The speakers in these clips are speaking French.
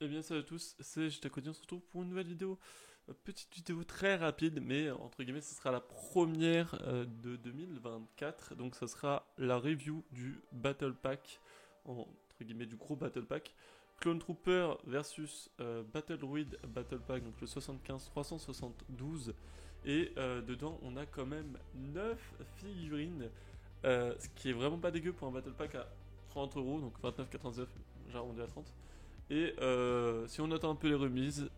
Eh bien salut à tous, c'est JTACODI, on se retrouve pour une nouvelle vidéo. Petite vidéo très rapide, mais entre guillemets, ce sera la première de 2024. Donc ça sera la review du Battle Pack, entre guillemets du gros Battle Pack. Clone Trooper versus Battle Droid Battle Pack, donc le 75-372. Et dedans, on a quand même 9 figurines, ce qui est vraiment pas dégueu pour un Battle Pack à 30€, donc 29,99, j'arrondis à 30. Et si on attend un peu les remises,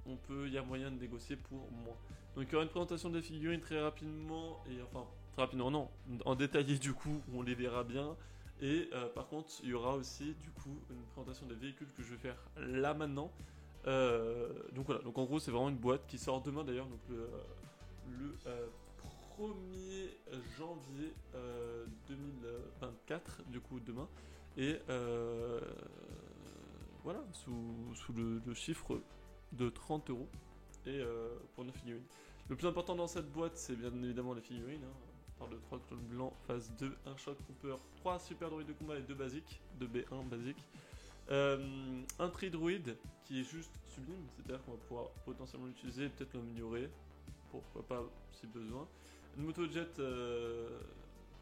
il y a moyen de négocier pour moins. Donc il y aura une présentation des figurines très rapidement, et enfin, très rapidement non, en détaillé du coup, où on les verra bien. Et par contre, il y aura aussi du coup une présentation des véhicules que je vais faire là maintenant. Donc voilà, donc en gros c'est vraiment une boîte qui sort demain d'ailleurs, donc le 1er janvier 2024, du coup demain. Et voilà, sous le chiffre de 30€. Et pour nos figurines. Le plus important dans cette boîte, c'est bien évidemment les figurines. Hein. On parle de 3 clones blancs, phase 2, un Shock Trooper, 3 super droïdes de combat et 2 basiques, 2 B1 basiques. Un tri droïde qui est juste sublime, c'est-à-dire qu'on va pouvoir potentiellement l'utiliser et peut-être l'améliorer, pourquoi pas si besoin. Une moto jet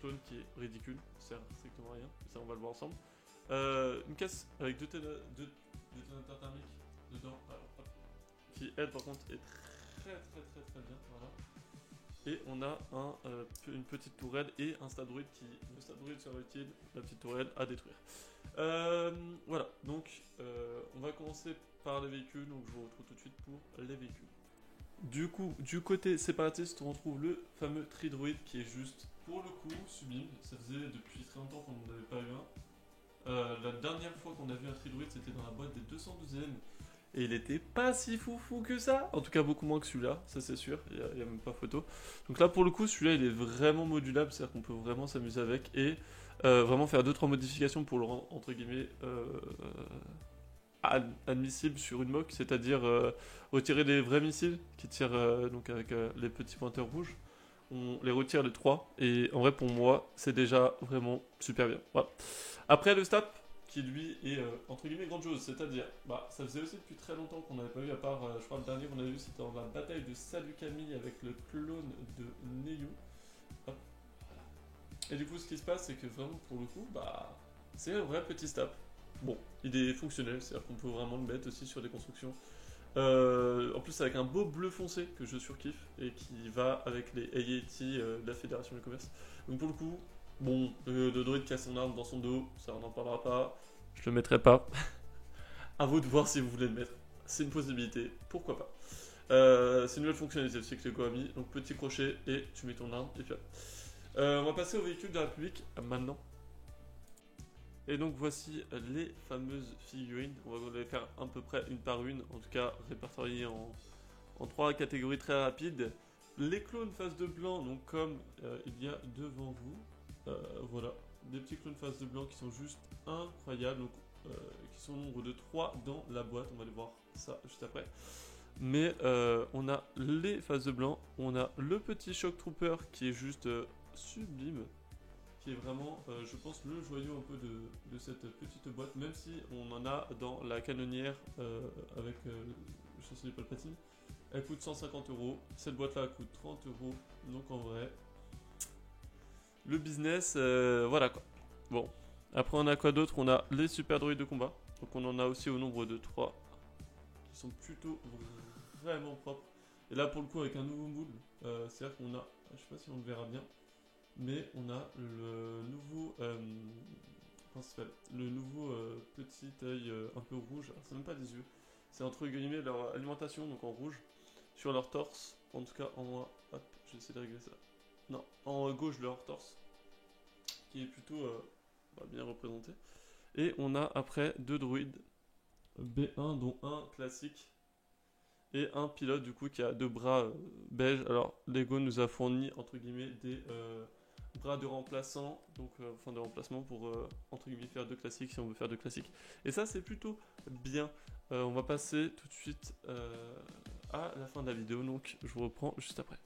clone qui est ridicule, sert strictement à rien, ça on va le voir ensemble. Une caisse avec deux détonateurs thermiques dedans, alors, hop, qui elle par contre est très bien, voilà. Et on a une petite tourelle et un stade druide qui, le stade druide sera utile, la petite tourelle à détruire. Voilà, donc on va commencer par les véhicules, donc je vous retrouve tout de suite pour les véhicules. Du coup, du côté séparatiste, on retrouve le fameux Tridroid qui est juste, pour le coup, sublime. Ça faisait depuis très longtemps qu'on n'en avait pas eu un. La dernière fois qu'on a vu un Tridroid, c'était dans la boîte des 212e. Et il était pas si foufou que ça. En tout cas, beaucoup moins que celui-là, ça c'est sûr. Il y a même pas photo. Donc là, pour le coup, celui-là, il est vraiment modulable. C'est-à-dire qu'on peut vraiment s'amuser avec. Et vraiment faire deux trois modifications pour le rendre, entre guillemets, admissible sur une mock, c'est-à-dire retirer les vrais missiles qui tirent donc avec les petits pointeurs rouges. On les retire les trois et en vrai pour moi c'est déjà vraiment super bien. Voilà. Après le stat qui lui est entre guillemets grandiose, c'est-à-dire bah ça faisait aussi depuis très longtemps qu'on n'avait pas vu à part je crois le dernier qu'on avait vu c'était dans la bataille de Salukami avec le clone de Neyu. Hop. Et du coup ce qui se passe c'est que vraiment pour le coup bah c'est un vrai petit stat. Bon, il est fonctionnel, c'est-à-dire qu'on peut vraiment le mettre aussi sur des constructions. En plus, avec un beau bleu foncé que je surkiffe et qui va avec les AAT de la Fédération du Commerce. Donc, pour le coup, bon, le droïde qui a son arme dans son dos, ça on n'en parlera pas. Je le mettrai pas. À vous de voir si vous voulez le mettre. C'est une possibilité, pourquoi pas. C'est une nouvelle fonctionnalité aussi que les Goami. Donc, petit crochet et tu mets ton arme et puis on va passer au véhicule de la République maintenant. Et donc voici les fameuses figurines. On va les faire à peu près une par une, en tout cas répertoriées en trois catégories très rapides. Les clones face de blanc, donc comme il y a devant vous. Voilà, des petits clones face de blanc qui sont juste incroyables, donc, qui sont au nombre de 3 dans la boîte. On va aller voir ça juste après. Mais on a les faces de blanc, on a le petit Shock Trooper qui est juste sublime, qui est vraiment, je pense, le joyau un peu de cette petite boîte, même si on en a dans la canonnière avec le chancelier Palpatine. Elle coûte 150€, cette boîte-là coûte 30€, donc en vrai, le business, voilà quoi. Bon, après on a quoi d'autre? On a les super droïdes de combat, donc on en a aussi au nombre de 3, qui sont plutôt vraiment propres. Et là pour le coup avec un nouveau moule, c'est-à-dire qu'on a, je sais pas si on le verra bien, mais on a le nouveau comment ça s'appelle, le nouveau petit œil un peu rouge. Alors, c'est même pas des yeux, c'est entre guillemets leur alimentation, donc en rouge sur leur torse, en tout cas en haut. Hop, je vais essayer de régler ça. Non, en gauche de leur torse, qui est plutôt bien représenté. Et on a après deux druides B1, dont un classique et un pilote du coup qui a deux bras beige. Alors Lego nous a fourni entre guillemets des bras de remplaçant, donc enfin de remplacement pour entre guillemets faire deux classiques si on veut faire deux classiques. Et ça c'est plutôt bien. On va passer tout de suite à la fin de la vidéo, donc je vous reprends juste après.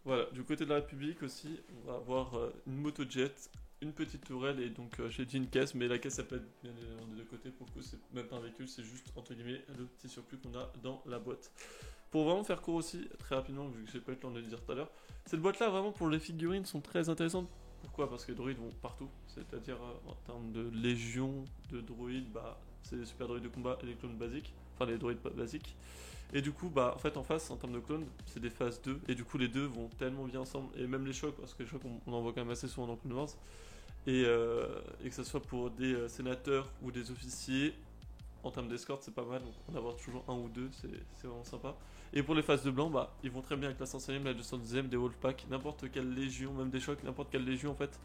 Voilà, du côté de la République aussi, on va avoir une motojet une petite tourelle et donc j'ai dit une caisse, mais la caisse ça peut être bien évidemment des deux côtés. Pour le coup, c'est même pas un véhicule, c'est juste entre guillemets le petit surplus qu'on a dans la boîte. Pour vraiment faire court aussi, très rapidement, vu que j'ai pas eu le temps de le dire tout à l'heure, cette boîte là, vraiment pour les figurines, sont très intéressantes. Pourquoi? Parce que les droïdes vont partout, c'est-à-dire en termes de légion de droïdes, bah, c'est les super droïdes de combat et les clones basiques, enfin les droïdes basiques. Et du coup, bah, en fait, en face, en termes de clones, c'est des phases 2, et du coup, les deux vont tellement bien ensemble, et même les chocs, parce que les chocs, on en voit quand même assez souvent dans Clone Wars, et que ce soit pour des sénateurs ou des officiers, en termes d'escorte, c'est pas mal, donc en avoir toujours un ou deux, c'est vraiment sympa. Et pour les phases de blanc, bah, ils vont très bien avec la 500ème, la 210ème, des Wolfpack, n'importe quelle légion, même des chocs, n'importe quelle légion en fait.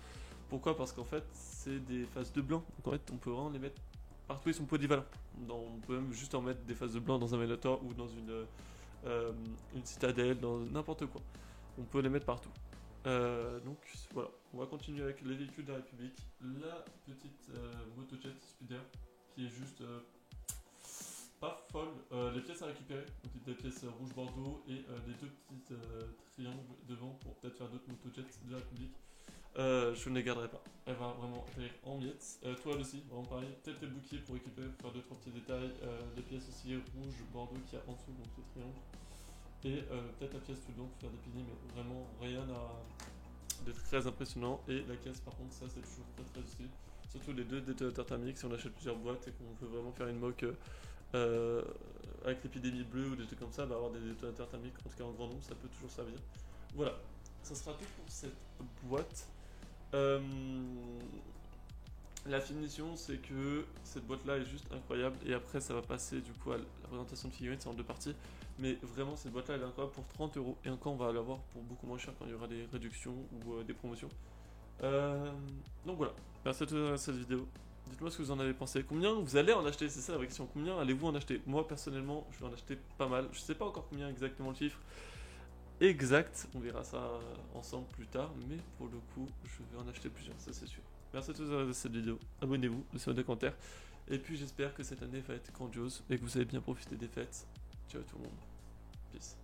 Pourquoi? Parce qu'en fait, c'est des phases de blanc, donc en fait, on peut vraiment les mettre partout, ils sont polyvalents. On peut même juste en mettre des phases de blanc dans un Venator ou dans une citadelle, dans n'importe quoi. On peut les mettre partout. Donc voilà, on va continuer avec les véhicules de la République. La petite motojet Speeder qui est juste pas folle. Les pièces à récupérer, donc des pièces rouge bordeaux et des deux petites triangles devant pour peut-être faire d'autres motojets de la République. Je ne les garderai pas. Elle va vraiment atterrir en miettes. Toile aussi, vraiment pareil. Peut-être les bouquets pour récupérer, pour faire 2-3 petits détails. Les pièces aussi rouge bordeaux qui a en dessous, donc les triangles. Et peut-être la pièce tout le long pour faire des piliers, mais vraiment rien de très impressionnant. Et la caisse, par contre, ça c'est toujours très très utile. Surtout les deux détonateurs thermiques, si on achète plusieurs boîtes et qu'on veut vraiment faire une mock avec l'épidémie bleue ou des trucs comme ça, bah, avoir des détonateurs thermiques, en tout cas en grand nombre, ça peut toujours servir. Voilà, ça sera tout pour cette boîte. La finition, c'est que cette boîte-là est juste incroyable. Et après, ça va passer du coup à la présentation de figurines, c'est en deux parties. Mais vraiment, cette boîte-là, elle est incroyable pour 30€. Et encore, on va l'avoir pour beaucoup moins cher quand il y aura des réductions ou des promotions. Donc voilà, merci à tous pour cette vidéo. Dites-moi ce que vous en avez pensé. Combien vous allez en acheter? C'est ça la vraie question. Combien allez-vous en acheter? Moi, personnellement, je vais en acheter pas mal. Je sais pas encore combien exactement le chiffre exact. On verra ça ensemble plus tard. Mais pour le coup, je vais en acheter plusieurs, ça c'est sûr. Merci à tous pour cette vidéo. Abonnez-vous, laissez des commentaires. Et puis j'espère que cette année va être grandiose et que vous avez bien profité des fêtes. Ciao tout le monde. Peace.